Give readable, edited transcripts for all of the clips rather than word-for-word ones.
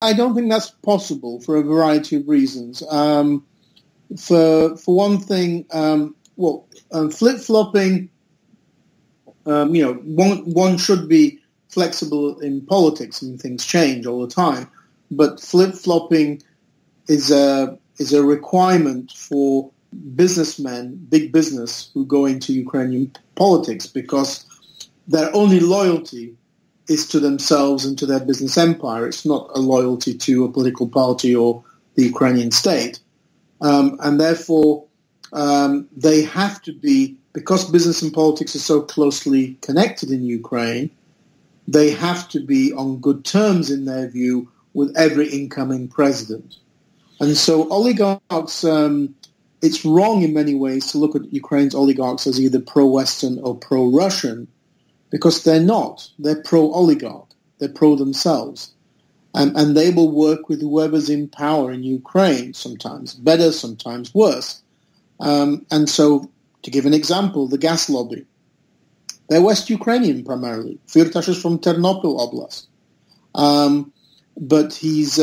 I don't think that's possible for a variety of reasons. For one thing, flip-flopping, one should be flexible in politics and things change all the time, but flip-flopping is a requirement for businessmen, big business, who go into Ukrainian politics because their only loyalty is to themselves and to their business empire. It's not a loyalty to a political party or the Ukrainian state. And therefore, they have to be, because business and politics are so closely connected in Ukraine, they have to be on good terms, in their view, with every incoming president. And so oligarchs, it's wrong in many ways to look at Ukraine's oligarchs as either pro-Western or pro-Russian, because they're not. They're pro-oligarch. They're pro-themselves. And they will work with whoever's in power in Ukraine, sometimes better, sometimes worse. And so, to give an example, the gas lobby. They're West Ukrainian primarily. Firtash is from Ternopil Oblast. But he's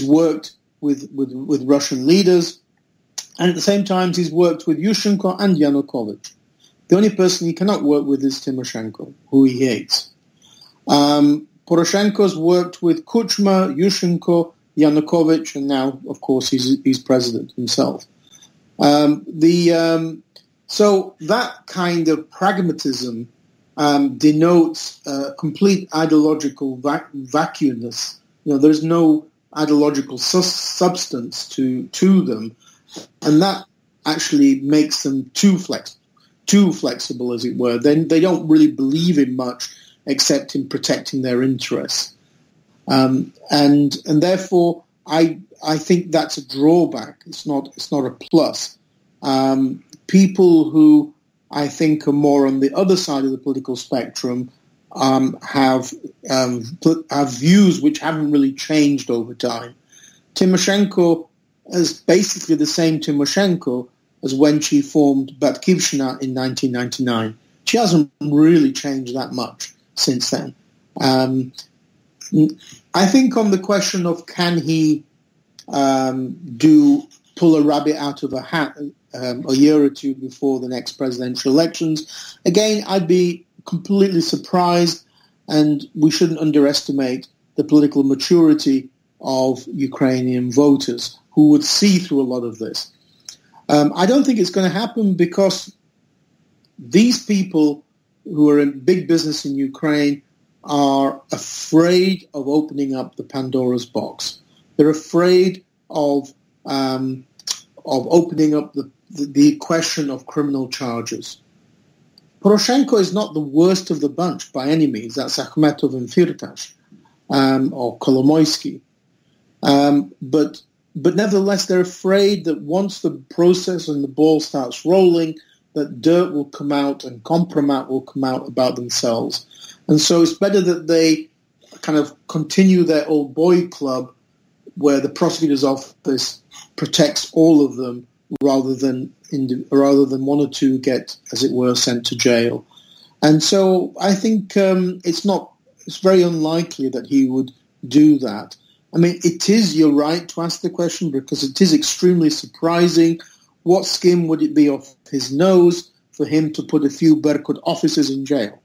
worked with Russian leaders, and at the same time he's worked with Yushchenko and Yanukovych. The only person he cannot work with is Tymoshenko, who he hates. Poroshenko's worked with Kuchma, Yushchenko, Yanukovych, and now, of course, he's president himself. So that kind of pragmatism denotes complete ideological vacuumness. There's no ideological substance to them, and that actually makes them too flexible, as it were. Then they don't really believe in much except in protecting their interests, and therefore I think that's a drawback. It's not a plus. People who I think are more on the other side of the political spectrum have views which haven't really changed over time. Tymoshenko is basically the same Tymoshenko as when she formed Batkivshina in 1999. She hasn't really changed that much since then. I think on the question of can he pull a rabbit out of a hat a year or two before the next presidential elections, again, I'd be completely surprised, and we shouldn't underestimate the political maturity of Ukrainian voters who would see through a lot of this. I don't think it's going to happen because these people who are in big business in Ukraine are afraid of opening up the Pandora's box. They're afraid of opening up the question of criminal charges. Poroshenko is not the worst of the bunch by any means. That's Akhmetov and Firtash, or Kolomoyskyi. But nevertheless, they're afraid that once the process and the ball starts rolling, that dirt will come out and compromat will come out about themselves. And so it's better that they kind of continue their old boy club where the prosecutor's office protects all of them rather than one or two get, as it were, sent to jail. And so I think it's very unlikely that he would do that. I mean, you're right to ask the question because it is extremely surprising. What skin would it be off his nose for him to put a few Berkut officers in jail?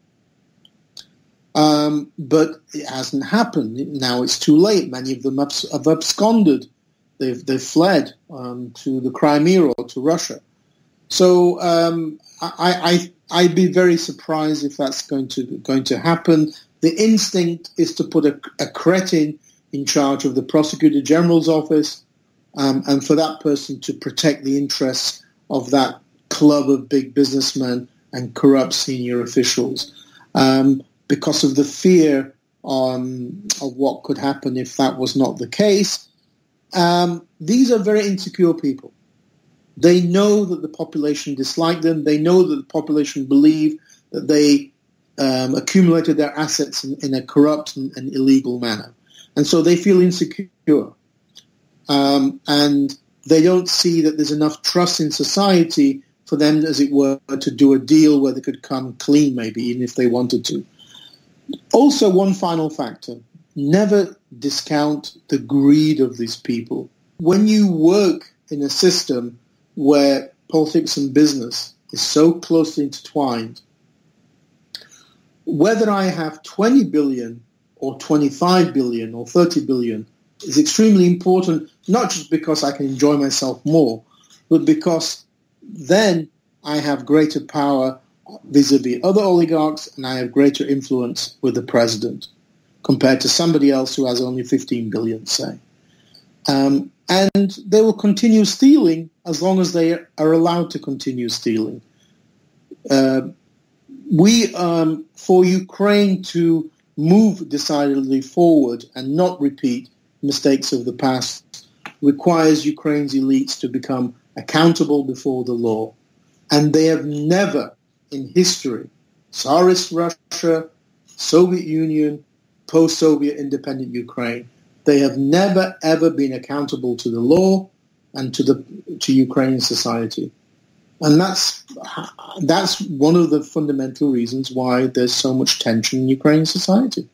But it hasn't happened. Now it's too late. Many of them have absconded. They've fled to the Crimea or to Russia. So I'd be very surprised if that's going to happen. The instinct is to put a cretin in charge of the Prosecutor General's office, and for that person to protect the interests of that club of big businessmen and corrupt senior officials, because of the fear of what could happen if that was not the case. These are very insecure people. They know that the population dislike them. They know that the population believe that they accumulated their assets in a corrupt and illegal manner. And so they feel insecure. And they don't see that there's enough trust in society for them, as it were, to do a deal where they could come clean, maybe, even if they wanted to. Also, one final factor. Never discount the greed of these people. When you work in a system where politics and business is so closely intertwined, whether I have 20 billion or 25 billion or 30 billion is extremely important, not just because I can enjoy myself more, but because then I have greater power vis-a-vis other oligarchs and I have greater influence with the president compared to somebody else who has only 15 billion, say. And they will continue stealing as long as they are allowed to continue stealing. For Ukraine to move decidedly forward and not repeat mistakes of the past requires Ukraine's elites to become accountable before the law. And they have never in history, Tsarist Russia, Soviet Union, post-Soviet independent Ukraine, they have never ever been accountable to the law and to Ukrainian society. And that's one of the fundamental reasons why there's so much tension in Ukrainian society.